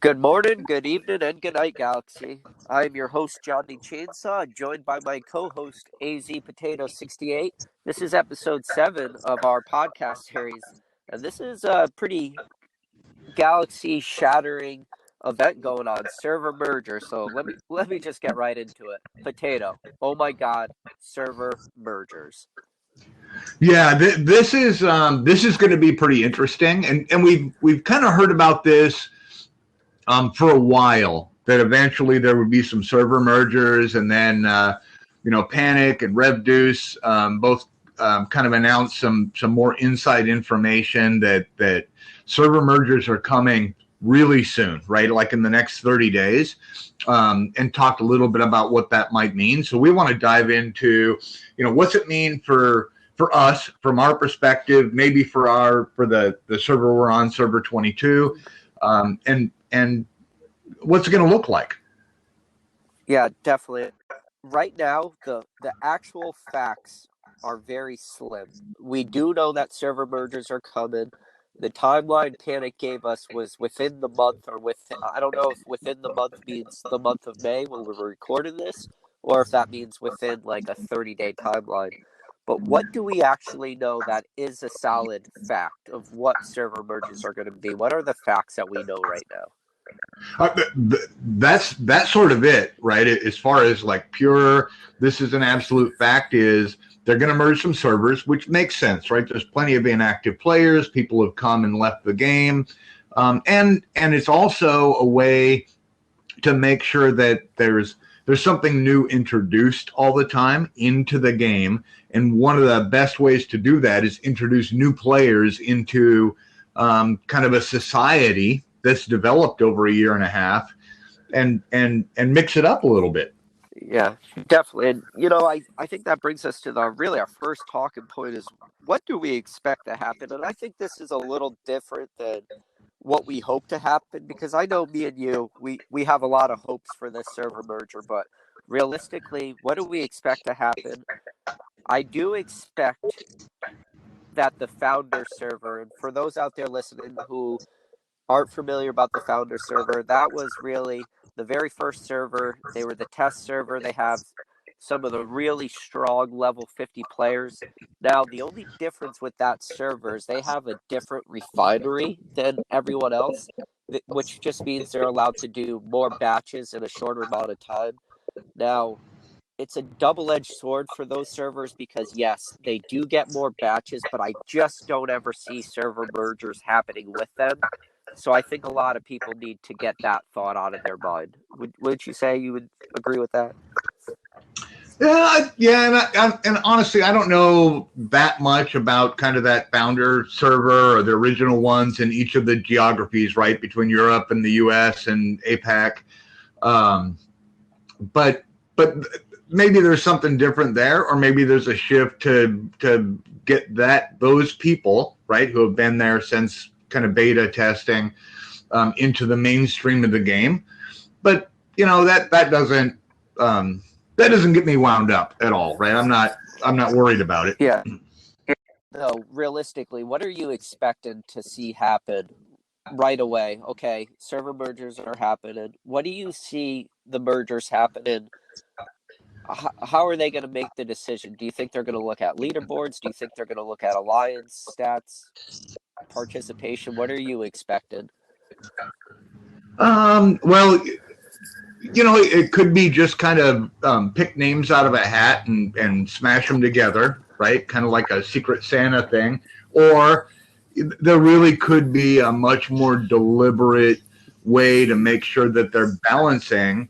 Good morning, good evening, and good night, Galaxy. I'm your host, Johnny Chainsaw, joined by my co-host, AZ Potato 68. This is episode 7 of our podcast series, and this is a pretty galaxy-shattering event going on, server merger. So let me just get right into it. Potato, oh my God, server mergers. Yeah, this is going to be pretty interesting, and we've kind of heard about this for a while. That eventually there would be some server mergers, and then Panic and RevDeuce both kind of announced some more inside information that server mergers are coming really soon, right? Like in the next 30 days, and talked a little bit about what that might mean. So we want to dive into, what's it mean for us from our perspective, maybe for the server we're on, server 22, and what's it going to look like. Yeah, definitely. Right now, the actual facts are very slim. We do know that server mergers are coming. The timeline Panic gave us was within the month, or I don't know if within the month means the month of May when we're recording this, or if that means within like a 30-day timeline. But what do we actually know that is a solid fact of what server mergers are going to be? What are the facts that we know right now? That's sort of it, right? As far as like pure, this is an absolute fact, is they're going to merge some servers, which makes sense, right? There's plenty of inactive players. People have come and left the game. And it's also a way to make sure that there's something new introduced all the time into the game. And one of the best ways to do that is introduce new players into kind of a society that's developed over a year and a half, and mix it up a little bit. Yeah, definitely. And, I think that brings us to our first talking point is, what do we expect to happen? And I think this is a little different than what we hope to happen, because I know me and you, we have a lot of hopes for this server merger, but realistically, what do we expect to happen? I do expect that the founder server, and for those out there listening who aren't familiar about the founder server, that was really the very first server. They were the test server. They have some of the really strong level 50 players. Now, the only difference with that server is they have a different refinery than everyone else, which just means they're allowed to do more batches in a shorter amount of time. Now, it's a double-edged sword for those servers because, yes, they do get more batches, but I just don't ever see server mergers happening with them. So I think a lot of people need to get that thought out of their mind. Wouldn't you say you would agree with that? Yeah, and honestly, I don't know that much about kind of that founder server or the original ones in each of the geographies, right, between Europe and the U.S. and APAC. But maybe there's something different there, or maybe there's a shift to get those people, right, who have been there since kind of beta testing into the mainstream of the game. But that doesn't get me wound up at all, right? I'm not worried about it. Yeah. No, realistically, what are you expecting to see happen right away? Okay, server mergers are happening. What do you see the mergers happening? How are they going to make the decision? Do you think they're going to look at leaderboards? Do you think they're going to look at alliance stats, participation? What are you expecting? Well, it could be just kind of pick names out of a hat and smash them together, right? Kind of like a Secret Santa thing. Or there really could be a much more deliberate way to make sure that they're balancing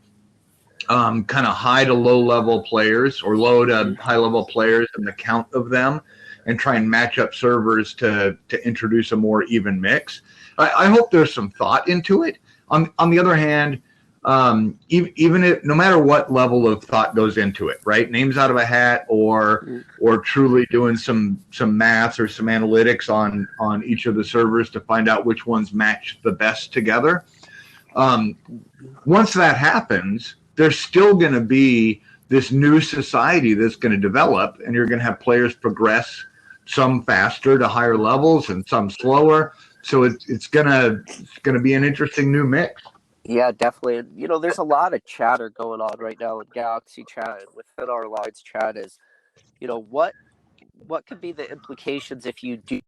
kind of high to low level players, or low to high level players, and the count of them, and try and match up servers to introduce a more even mix. I hope there's some thought into it. On the other hand, even if, no matter what level of thought goes into it, right? Names out of a hat, or truly doing some math or some analytics on each of the servers to find out which ones match the best together. Once that happens, there's still going to be this new society that's going to develop, and you're going to have players progress, some faster to higher levels and some slower. So it's gonna be an interesting new mix. Yeah, definitely. And, there's a lot of chatter going on right now in Galaxy chat and within our lines chat is, what could be the implications if you do,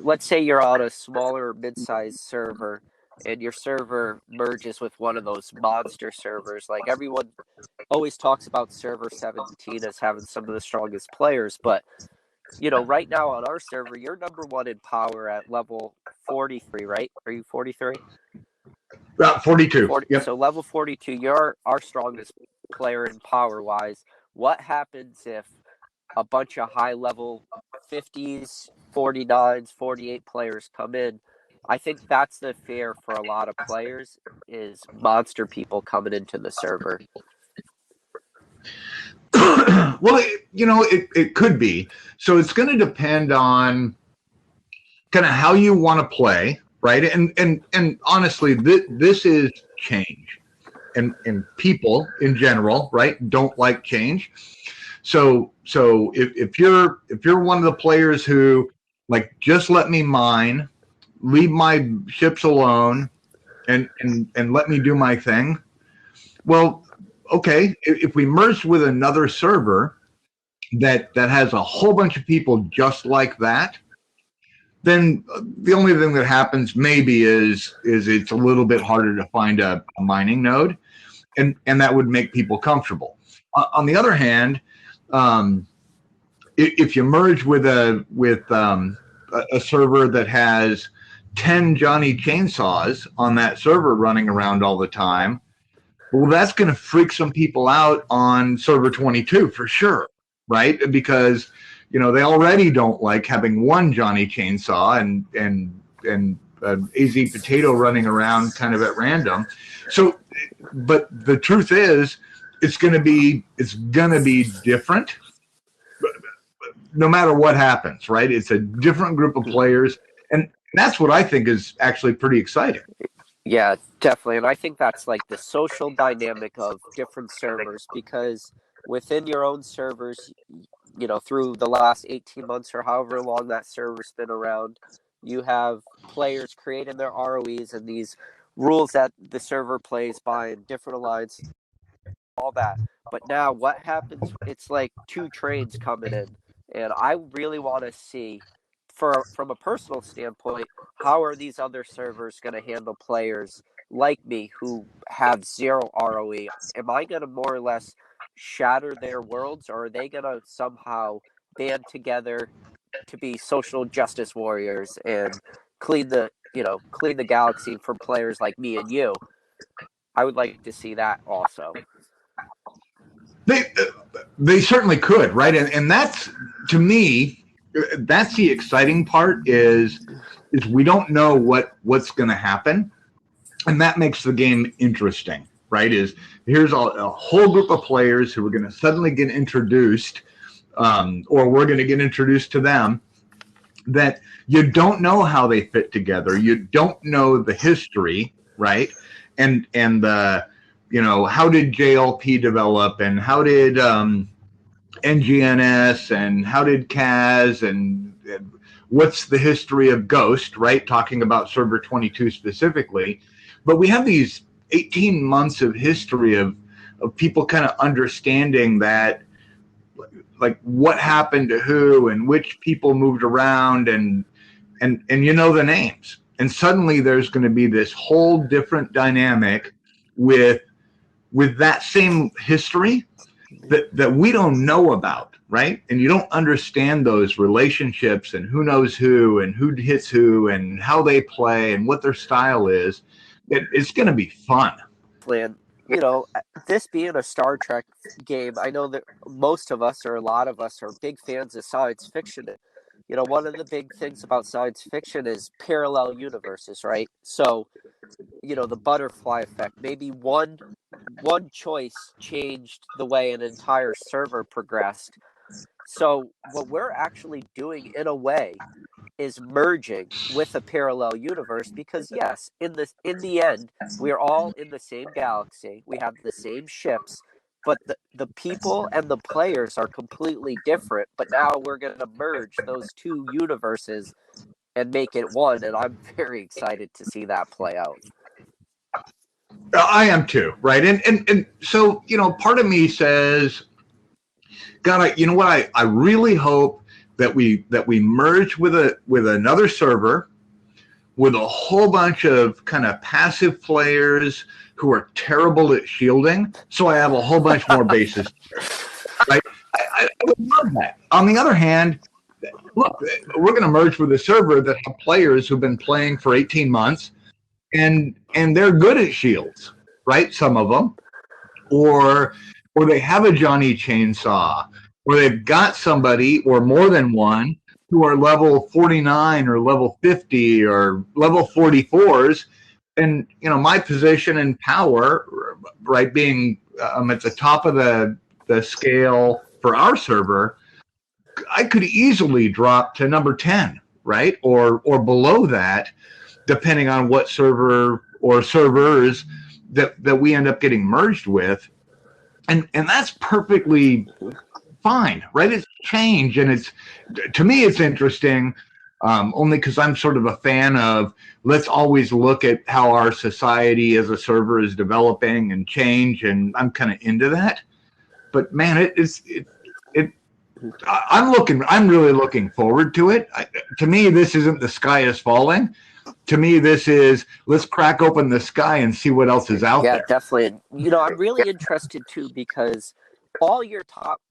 let's say you're on a smaller mid-sized server and your server merges with one of those monster servers. Like everyone always talks about server 17 as having some of the strongest players, but right now on our server, you're number one in power at level 43, right? Are you 43? About 42. 40. Yep. So level 42, you're our strongest player in power wise. What happens if a bunch of high level 50s, 49s, 48 players come in? I think that's the fear for a lot of players is monster people coming into the server. Well, it could be. So it's going to depend on kind of how you want to play, right? And honestly, this is change, and people in general, right, don't like change. So if you're one of the players who like just let me mine, leave my ships alone, and let me do my thing. Well, okay, if we merge with another server that has a whole bunch of people just like that, then the only thing that happens maybe is it's a little bit harder to find a mining node, and that would make people comfortable. On the other hand, um, if you merge with a server that has 10 Johnny Chainsaws on that server running around all the time, well, that's going to freak some people out on server 22 for sure, right? Because they already don't like having one Johnny Chainsaw and AZ Potato running around kind of at random. So, but the truth is, it's going to be different no matter what happens, right? It's a different group of players, and that's what I think is actually pretty exciting. Yeah, definitely. And I think that's like the social dynamic of different servers because within your own servers, through the last 18 months or however long that server's been around, you have players creating their ROEs and these rules that the server plays by in different alliances, all that. But now what happens? It's like two trains coming in, and I really want to see, from a personal standpoint, how are these other servers going to handle players like me who have zero ROE? Am I going to more or less shatter their worlds, or are they going to somehow band together to be social justice warriors and clean the galaxy from players like me and you? I would like to see that also. They they certainly could, right? And that's, to me, that's the exciting part is we don't know what's going to happen, and that makes the game interesting, right? Is here's a whole group of players who are going to suddenly get introduced, or we're going to get introduced to them, that you don't know how they fit together. You don't know the history, right? And how did JLP develop, and how did NGNS, and how did Kaz, and what's the history of Ghost, right? Talking about server 22 specifically. But we have these 18 months of history of people kind of understanding that, like, what happened to who and which people moved around, and the names. And suddenly there's going to be this whole different dynamic with that same history that we don't know about, right? And you don't understand those relationships and who knows who and who hits who and how they play and what their style is. It's going to be fun. And this being a Star Trek game, I know that most of us or a lot of us are big fans of science fiction. One of the big things about science fiction is parallel universes, right? So, the butterfly effect. Maybe one choice changed the way an entire server progressed. So, what we're actually doing in a way is merging with a parallel universe because yes, in the end, we're all in the same galaxy. We have the same ships, but the people and the players are completely different. But now we're gonna merge those two universes and make it one, and I'm very excited to see that play out. I am too, right? And so, part of me says, God, you know what? I really hope that we merge with another server with a whole bunch of kind of passive players who are terrible at shielding. So I have a whole bunch more bases, right? I would love that. On the other hand, look, we're going to merge with a server that have players who've been playing for 18 months and they're good at shields, right? Some of them, or they have a Johnny Chainsaw, or they've got somebody or more than one who are level 49 or level 50 or level 44s. And, my position and power, right, being at the top of the scale for our server, I could easily drop to number 10, right? Or below that, depending on what server or servers that we end up getting merged with. And that's perfectly fine, right? It's change, and to me it's interesting, only because I'm sort of a fan of let's always look at how our society as a server is developing and change, and I'm kind of into that. But man, I'm really looking forward to it. To me, this isn't the sky is falling. To me, this is let's crack open the sky and see what else is out there. Yeah, definitely. I'm really interested too because all your top,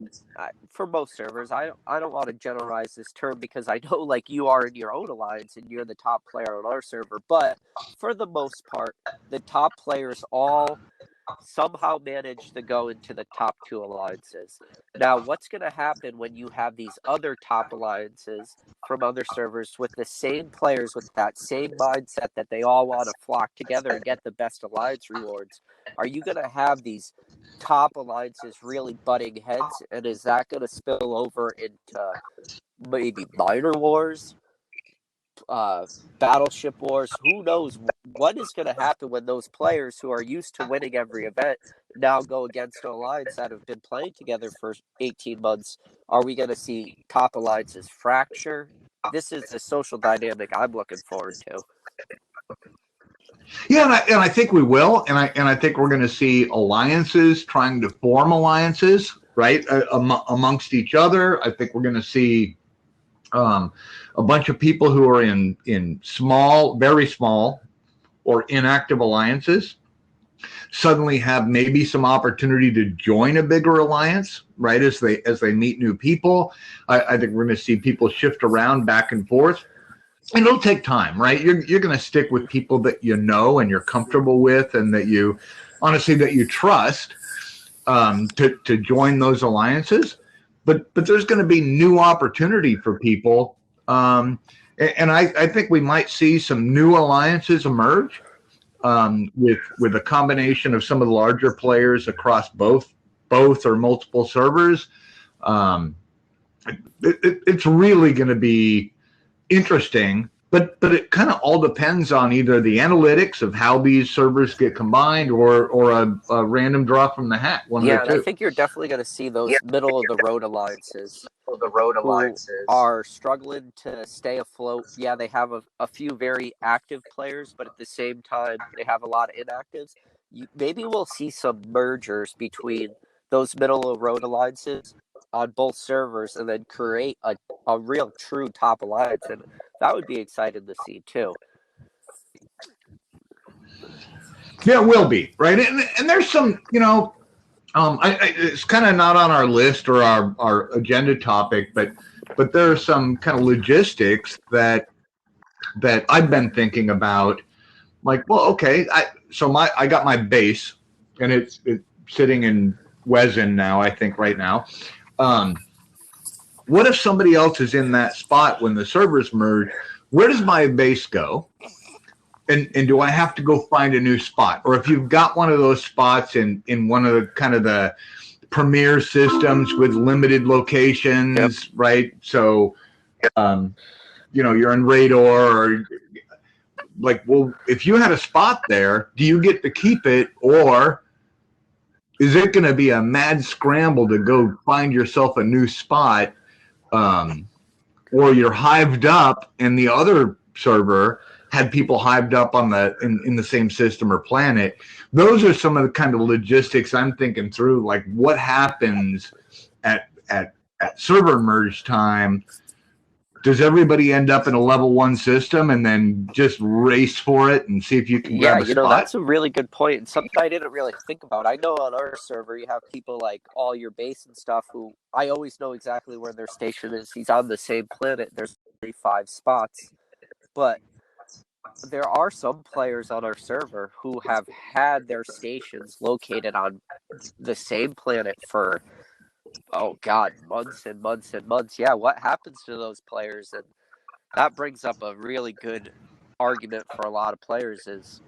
for most servers, I don't want to generalize this term because I know like you are in your own alliance and you're the top player on our server, but for the most part, the top players all somehow manage to go into the top 2 alliances. Now, what's going to happen when you have these other top alliances from other servers with the same players with that same mindset that they all want to flock together and get the best alliance rewards? Are you going to have these top alliances really butting heads, and is that going to spill over into maybe minor wars? Battleship wars? Who knows what is going to happen when those players who are used to winning every event now go against an alliance that have been playing together for 18 months? Are we going to see top alliances fracture? This is the social dynamic I'm looking forward to. Yeah, and I think we will, and I think we're going to see alliances trying to form alliances, right, amongst each other. I think we're going to see a bunch of people who are in small, very small, or inactive alliances suddenly have maybe some opportunity to join a bigger alliance, right? As they meet new people, I think we're going to see people shift around back and forth. And it'll take time, right? You're going to stick with people that you know and you're comfortable with, and that you trust to join those alliances. But there's going to be new opportunity for people, and I think we might see some new alliances emerge with a combination of some of the larger players across both or multiple servers. It's really going to be interesting, but it kind of all depends on either the analytics of how these servers get combined or a random draw from the hat. Yeah, and I think you're definitely going to see those middle of the road alliances who are struggling to stay afloat. Yeah, they have a few very active players, but at the same time, they have a lot of inactives. Maybe we'll see some mergers between those middle of the road alliances on both servers and then create a real true top alliance, and that would be exciting to see too. Yeah, it will be, right? And there's some, it's kind of not on our list or our agenda topic, but there are some kind of logistics that I've been thinking about. Like, well, okay, I got my base, and it's sitting in Wesen now, I think right now. What if somebody else is in that spot when the servers merge? Where does my base go? And do I have to go find a new spot? Or if you've got one of those spots in one of the kind of the premier systems with limited locations, right? So, you're in Radar, or like, well, if you had a spot there, do you get to keep it, or is it going to be a mad scramble to go find yourself a new spot, or you're hived up and the other server had people hived up on in the same system or planet. Those are some of the kind of logistics I'm thinking through, like what happens at server merge time. Does everybody end up in a level 1 system and then just race for it and see if you can grab a spot? That's a really good point, and something I didn't really think about. I know on our server you have people like All Your Base and stuff who I always know exactly where their station is. He's on the same planet. There's 35 spots. But there are some players on our server who have had their stations located on the same planet for, oh God, months and months and months. Yeah, what happens to those players? And that brings up a really good argument for a lot of players is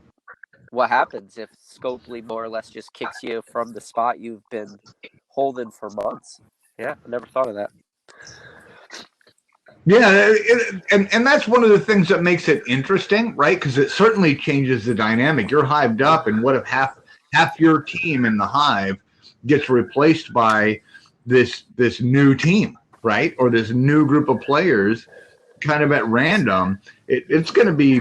what happens if Scopely more or less just kicks you from the spot you've been holding for months? Yeah, I never thought of that. Yeah, and that's one of the things that makes it interesting, right? Because it certainly changes the dynamic. You're hived up, and what if half your team in the hive gets replaced by this new team, right? Or this new group of players, kind of at random. It's going to be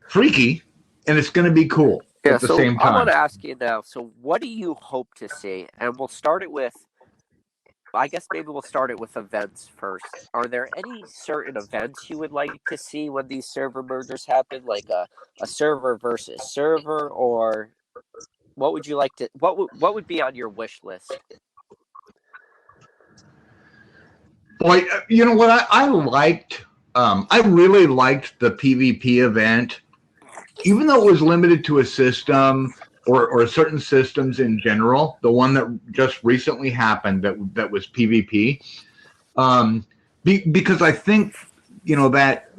freaky, and it's going to be cool at the same time. I want to ask you now. So, what do you hope to see? And we'll start it with. I guess maybe we'll start it with events first. Are there any certain events you would like to see when these server mergers happen, like a server versus server, or what would you like to? What would be on your wish list? Boy, you know what I liked. I really liked the PvP event, even though it was limited to a system. Or certain systems in general, the one that just recently happened that was PvP, because I think, you know, that,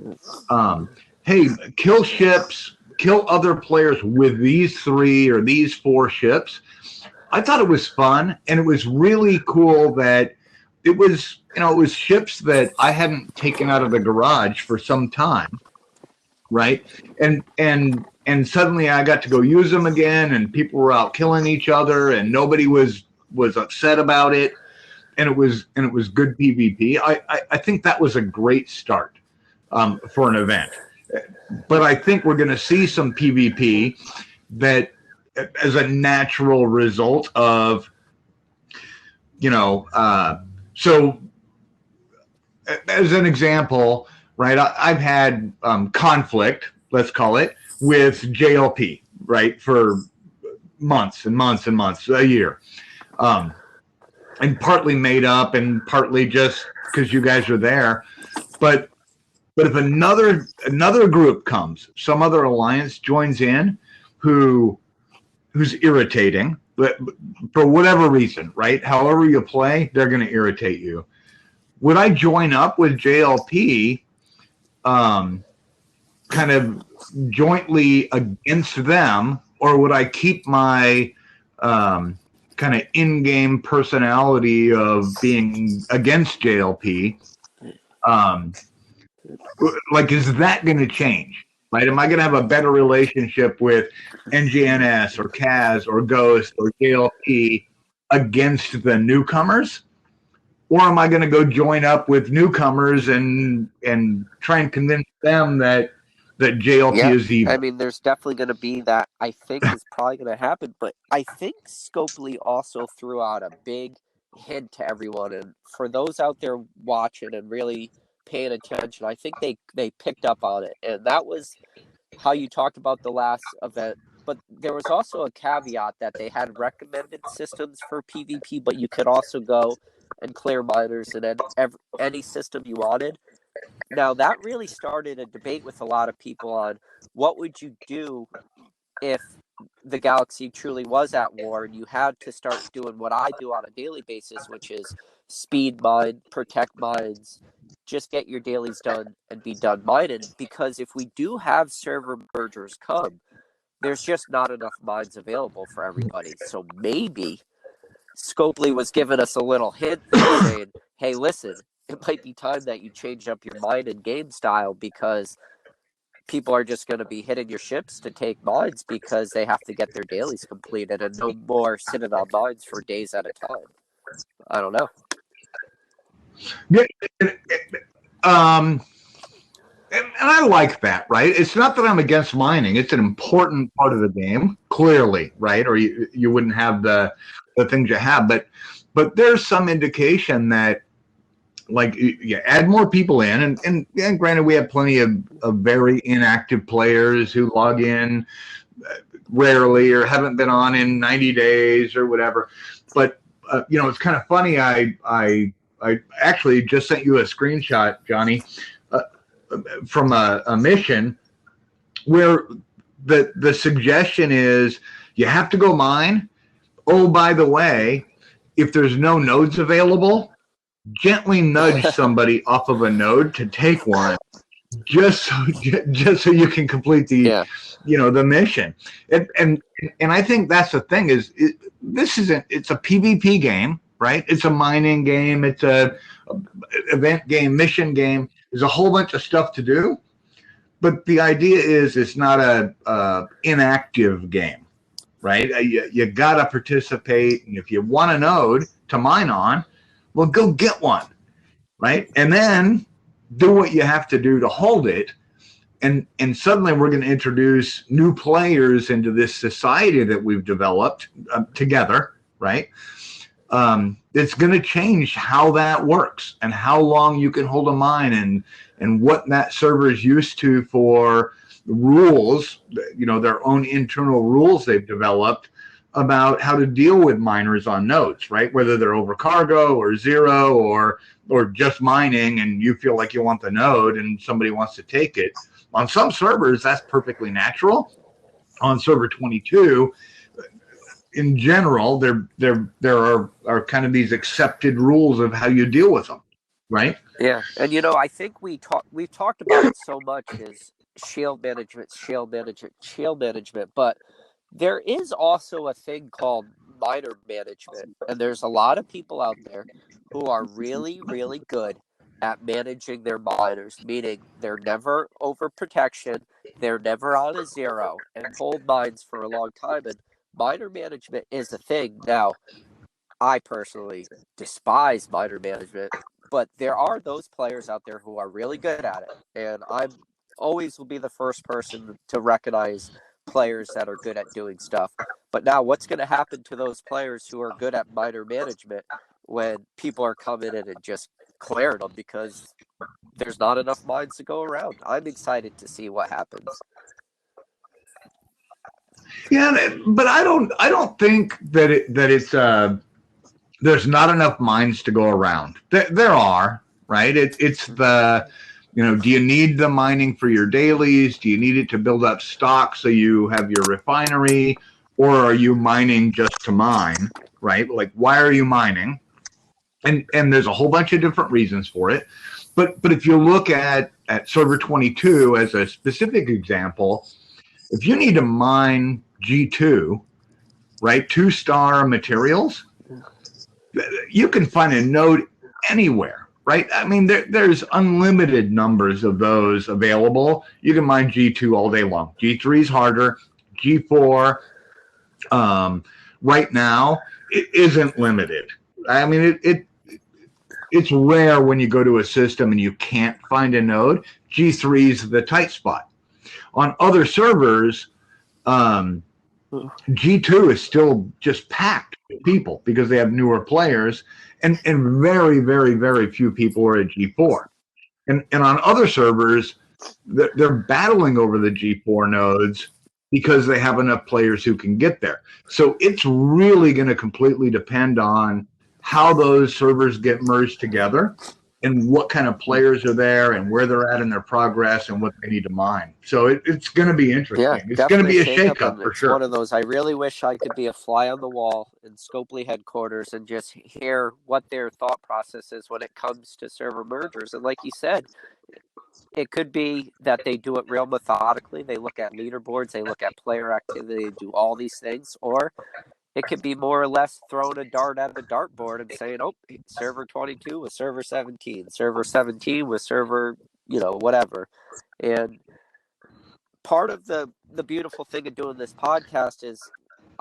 hey, kill ships, kill other players with these 3 or these 4 ships. I thought it was fun, and it was really cool that it was, you know, it was ships that I hadn't taken out of the garage for some time, right? And suddenly I got to go use them again, and people were out killing each other, and nobody was upset about it, and it was good PvP. I think that was a great start for an event. But I think we're going to see some PvP that, as a natural result of, you know, so as an example, right? I've had conflict, let's call it, with JLP, right, for months and months and months, a year, and partly made up and partly just because you guys are there. But if another group comes, some other alliance joins in, who's irritating, but for whatever reason, right? However you play, they're going to irritate you. Would I join up with JLP? Kind of jointly against them, or would I keep my kind of in-game personality of being against JLP? Like, is that going to change? Right? Am I going to have a better relationship with NGNS or Kaz or Ghost or JLP against the newcomers? Or am I going to go join up with newcomers and try and convince them that JLP is evil? I mean, there's definitely going to be that. I think is probably going to happen, but I think Scopely also threw out a big hint to everyone, and for those out there watching and really paying attention, I think they picked up on it, and that was how you talked about the last event. But there was also a caveat that they had recommended systems for PvP, but you could also go and clear miners and any system you wanted. Now, that really started a debate with a lot of people on what would you do if the galaxy truly was at war and you had to start doing what I do on a daily basis, which is speed mine, protect mines, just get your dailies done and be done mining. Because if we do have server mergers come, there's just not enough mines available for everybody. So maybe Scopely was giving us a little hint there saying, hey, listen, it might be time that you change up your mine and game style, because people are just going to be hitting your ships to take mines because they have to get their dailies completed and no more sitting on mines for days at a time. I don't know. Yeah, I like that, right? It's not that I'm against mining. It's an important part of the game, clearly, right? Or you wouldn't have the things you have. But there's some indication that, like, you add more people in, and granted, we have plenty of very inactive players who log in rarely or haven't been on in 90 days or whatever. But it's kind of funny. I actually just sent you a screenshot, Johnny, from a mission where the suggestion is you have to go mine. Oh, by the way, if there's no nodes available, gently nudge somebody off of a node to take one, just so you can complete the the mission. And I think that's the thing is it's a PvP game, right? It's a mining game. It's a event game, mission game. There's a whole bunch of stuff to do, but the idea is it's not a inactive game, right? You got to participate, and if you want a node to mine on, well, go get one, right? And then do what you have to do to hold it. And suddenly we're going to introduce new players into this society that we've developed together, right? It's going to change how that works and how long you can hold a mine and what that server is used to for rules, their own internal rules they've developed about how to deal with miners on nodes, right? Whether they're over cargo or zero or just mining, and you feel like you want the node and somebody wants to take it. On some servers, that's perfectly natural. On server 22, in general, there are kind of these accepted rules of how you deal with them, right? Yeah, and I think we've talked about it so much as shield management, but there is also a thing called miner management, and there's a lot of people out there who are really, really good at managing their miners, meaning they're never over protection, they're never on a zero, and hold mines for a long time. And miner management is a thing. Now, I personally despise miner management, but there are those players out there who are really good at it, and I'm always will be the first person to recognize players that are good at doing stuff. But now, what's going to happen to those players who are good at miner management when people are coming in and just clearing them because there's not enough mines to go around? I'm excited to see what happens. Yeah, but I don't think that it's there's not enough mines to go around. There are, right? It's the do you need the mining for your dailies? Do you need it to build up stock so you have your refinery? Or are you mining just to mine, right? Like, why are you mining? And there's a whole bunch of different reasons for it. But if you look at server 22 as a specific example, if you need to mine G2, right, 2-star materials, you can find a node anywhere, right? I mean, there's unlimited numbers of those available. You can mine G2 all day long. G3 is harder. G4, right now, it isn't limited. I mean, it's rare when you go to a system and you can't find a node. G3 is the tight spot. On other servers, G2 is still just packed with people because they have newer players, and very, very, very few people are at G4. And on other servers, they're battling over the G4 nodes because they have enough players who can get there. So it's really going to completely depend on how those servers get merged together and what kind of players are there and where they're at in their progress and what they need to mine. So it's going to be interesting. Yeah, it's going to be a shakeup for sure. One of those. I really wish I could be a fly on the wall in Scopely headquarters and just hear what their thought process is when it comes to server mergers. And like you said, it could be that they do it real methodically. They look at leaderboards, they look at player activity, do all these things, or it could be more or less throwing a dart at a dartboard and saying, oh, server 22 with server 17, server 17 with server, whatever. And part of the beautiful thing of doing this podcast is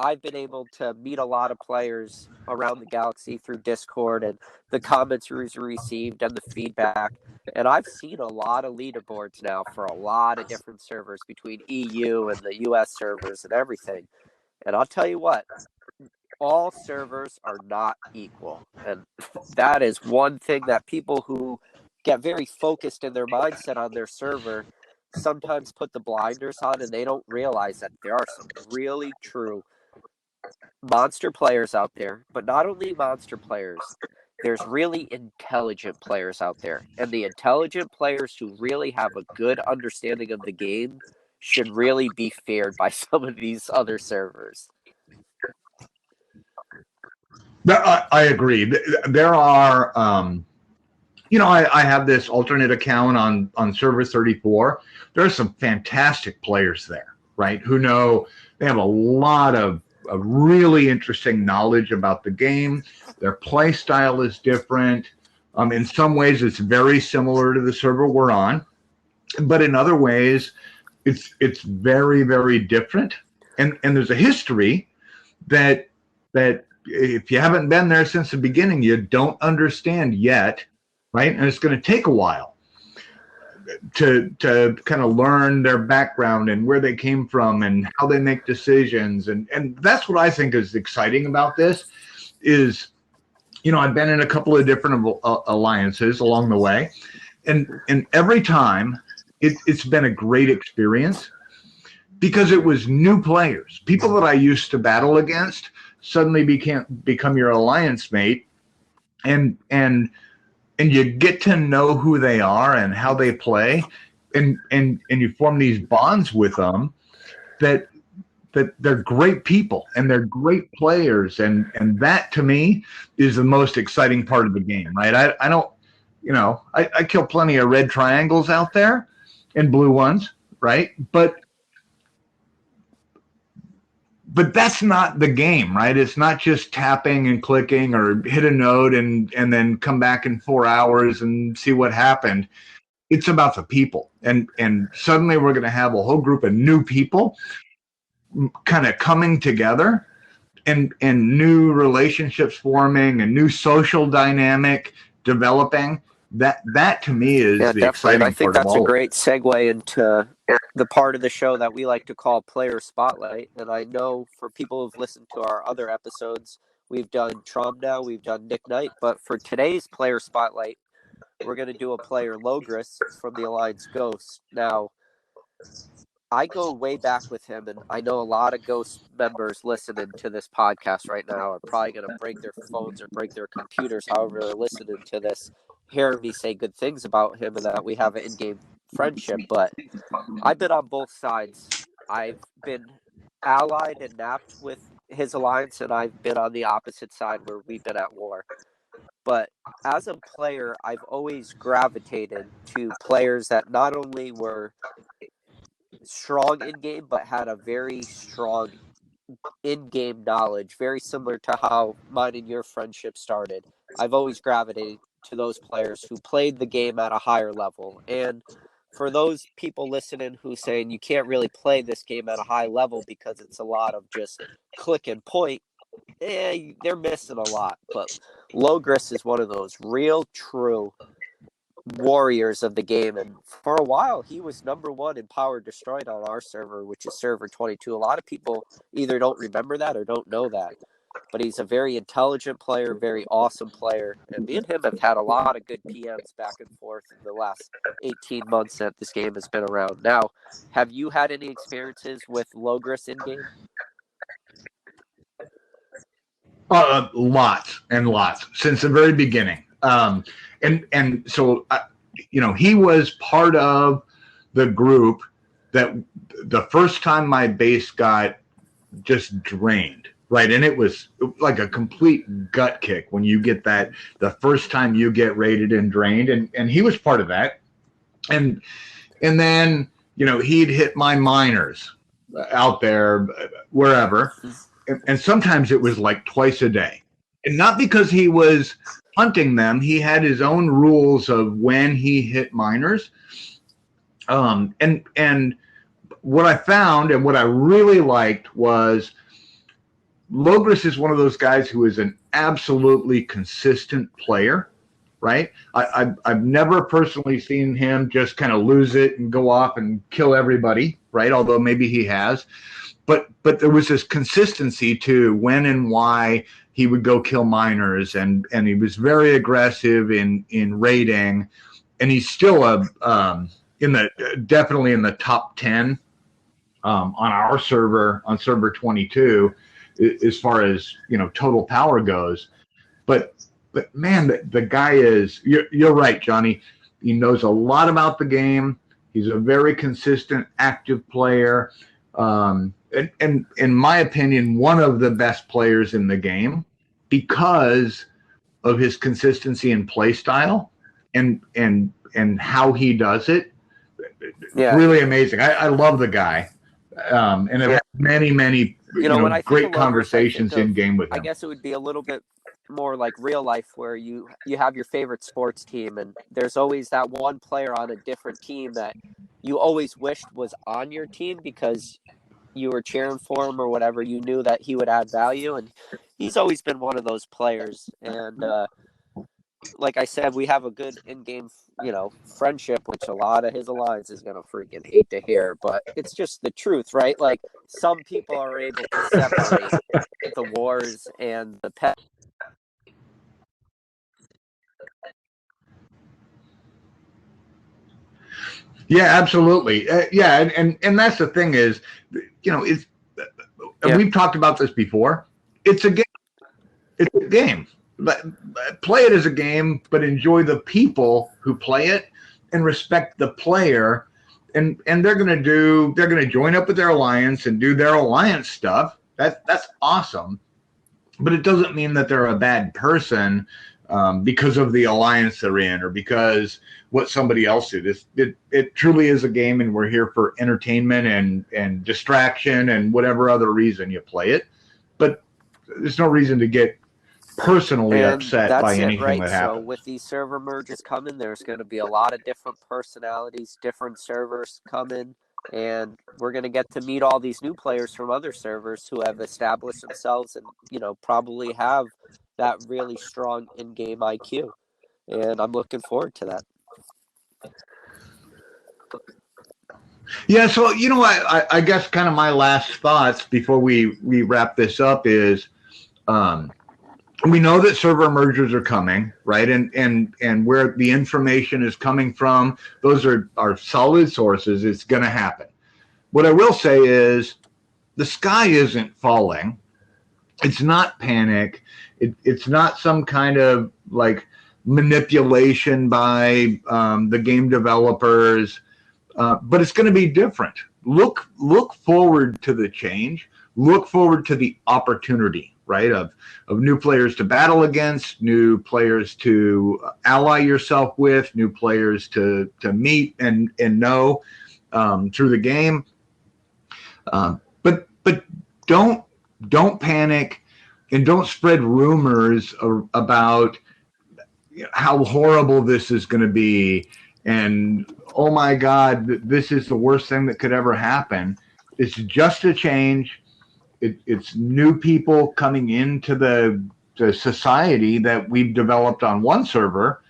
I've been able to meet a lot of players around the galaxy through Discord and the comments we received and the feedback. And I've seen a lot of leaderboards now for a lot of different servers between EU and the US servers and everything. And I'll tell you what, all servers are not equal. And that is one thing that people who get very focused in their mindset on their server sometimes put the blinders on, and they don't realize that there are some really true monster players out there. But not only monster players, there's really intelligent players out there. And the intelligent players who really have a good understanding of the game should really be feared by some of these other servers. I agree. There are, I have this alternate account on server 34. There are some fantastic players there, right? Who know they have a lot of really interesting knowledge about the game. Their play style is different. In some ways, it's very similar to the server we're on, but in other ways, it's very, very different. And there's a history that if you haven't been there since the beginning, you don't understand yet, right? And it's going to take a while to kind of learn their background and where they came from and how they make decisions. And that's what I think is exciting about this is, I've been in a couple of different alliances along the way. And every time it's been a great experience because it was new players, people that I used to battle against suddenly become your alliance mate, and you get to know who they are and how they play, and you form these bonds with them that they're great people and they're great players, and that to me is the most exciting part of the game, right? I don't, I kill plenty of red triangles out there and blue ones, right? But that's not the game, right? It's not just tapping and clicking or hit a node and then come back in 4 hours and see what happened. It's about the people. And suddenly we're going to have a whole group of new people kind of coming together and new relationships forming and new social dynamic developing. That to me is the exciting I think part of that's a all. great segue into the part of the show that we like to call Player Spotlight. And I know for people who've listened to our other episodes, we've done Trom now, we've done Nick Knight, but for today's Player Spotlight, we're going to do a player Logris from the Alliance Ghost. Now, I go way back with him, and I know a lot of Ghost members listening to this podcast right now are probably going to break their phones or break their computers, however they're listening to this, hearing me say good things about him and that we have an in-game friendship. But I've been on both sides. I've been allied and napped with his alliance, and I've been on the opposite side where we've been at war. But as a player, I've always gravitated to players that not only were strong in game, but had a very strong in-game knowledge, very similar to how mine and your friendship started. I've always gravitated to those players who played the game at a higher level. And for those people listening who saying you can't really play this game at a high level because it's a lot of just click and point, they're missing a lot. But Logris is one of those real, true warriors of the game, and for a while he was number one in power destroyed on our server, which is server 22. A lot of people either don't remember that or don't know that, but he's a very intelligent player, very awesome player, and me and him have had a lot of good PMs back and forth in the last 18 months that this game has been around. Now, have you had any experiences with Logris in game? Lots and lots since the very beginning. And so, he was part of the group that the first time my base got just drained, right? And it was like a complete gut kick when you get that the first time you get raided and drained, and he was part of that. And then, he'd hit my miners out there, wherever. And sometimes it was like twice a day. And not because he was hunting them, he had his own rules of when he hit miners. And what I found and what I really liked was Logris is one of those guys who is an absolutely consistent player, right? I've never personally seen him just kind of lose it and go off and kill everybody, right? Although maybe he has. But there was this consistency to when and why he would go kill miners, and he was very aggressive in raiding, and he's still definitely in the top 10 on our server, on server 22, as far as total power goes. But man, the guy is, you're right, Johnny. He knows a lot about the game. He's a very consistent, active player. And in my opinion, one of the best players in the game because of his consistency in play style and how he does it. Yeah. Really amazing. I love the guy. And I've had many great conversations in game with him. I guess it would be a little bit more like real life, where you have your favorite sports team, and there's always that one player on a different team that you always wished was on your team because you were cheering for him or whatever. You knew that he would add value, and he's always been one of those players. And like I said, we have a good in-game, friendship, which a lot of his alliance is going to freaking hate to hear, but it's just the truth, right? Like, some people are able to separate the wars and the pet. Yeah, absolutely. And that's the thing is, it's, we've talked about this before. It's a game. It's a game. But play it as a game, but enjoy the people who play it and respect the player. And they're going to join up with their alliance and do their alliance stuff. That's awesome. But it doesn't mean that they're a bad person because of the alliance they're in or because what somebody else did. It truly is a game, and we're here for entertainment and distraction and whatever other reason you play it. But there's no reason to get personally upset by anything that happens. So with these server merges coming, there's going to be a lot of different personalities, different servers coming, and we're going to get to meet all these new players from other servers who have established themselves and, probably have that really strong in-game IQ. And I'm looking forward to that. Yeah, so, I guess kind of my last thoughts before we wrap this up is we know that server mergers are coming, right? And where the information is coming from, those are solid sources. It's going to happen. What I will say is the sky isn't falling. It's not panic. It's not some kind of like manipulation by the game developers, but it's going to be different. Look forward to the change. Look forward to the opportunity, right? Of new players to battle against, new players to ally yourself with, new players to meet and know through the game. But don't panic and don't spread rumors about how horrible this is going to be and oh my God, this is the worst thing that could ever happen. It's just a change. It's new people coming into the society that we've developed on one server,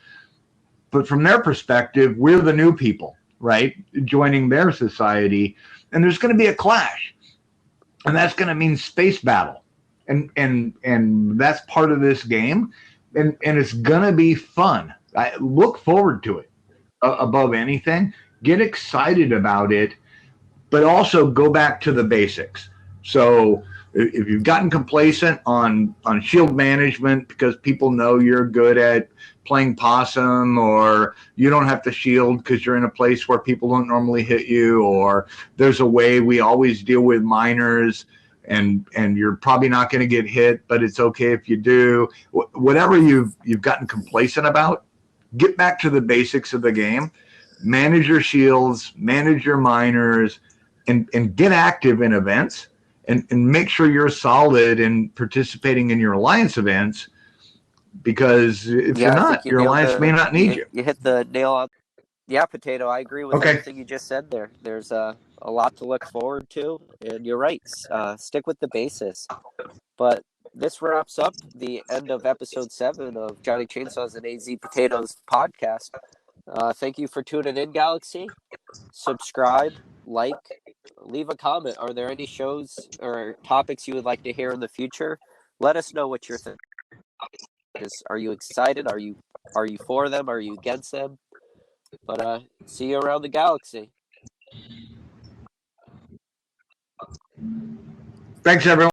but from their perspective, we're the new people, right? Joining their society, and there's going to be a clash, and that's going to mean space battle, and that's part of this game, and it's going to be fun. I look forward to it above anything. Get excited about it, but also go back to the basics. So if you've gotten complacent on shield management because people know you're good at playing possum, or you don't have to shield because you're in a place where people don't normally hit you, or there's a way we always deal with miners and you're probably not going to get hit, but it's okay if you do. Whatever you've gotten complacent about, get back to the basics of the game. Manage your shields, manage your miners, and get active in events. And make sure you're solid in participating in your alliance events, because if you're not, your alliance may not need you. You hit the nail on Yeah, Potato, I agree with Okay. everything you just said there. There's a lot to look forward to, and you're right. Stick with the basis. But this wraps up the end of episode 7 of Johnny Chainsaws and AZ Potatoes podcast. Thank you for tuning in, Galaxy. Subscribe, like, leave a comment. Are there any shows or topics you would like to hear in the future? Let us know what you're thinking. Are you excited? Are you for them? Are you against them? But see you around the galaxy. Thanks, everyone.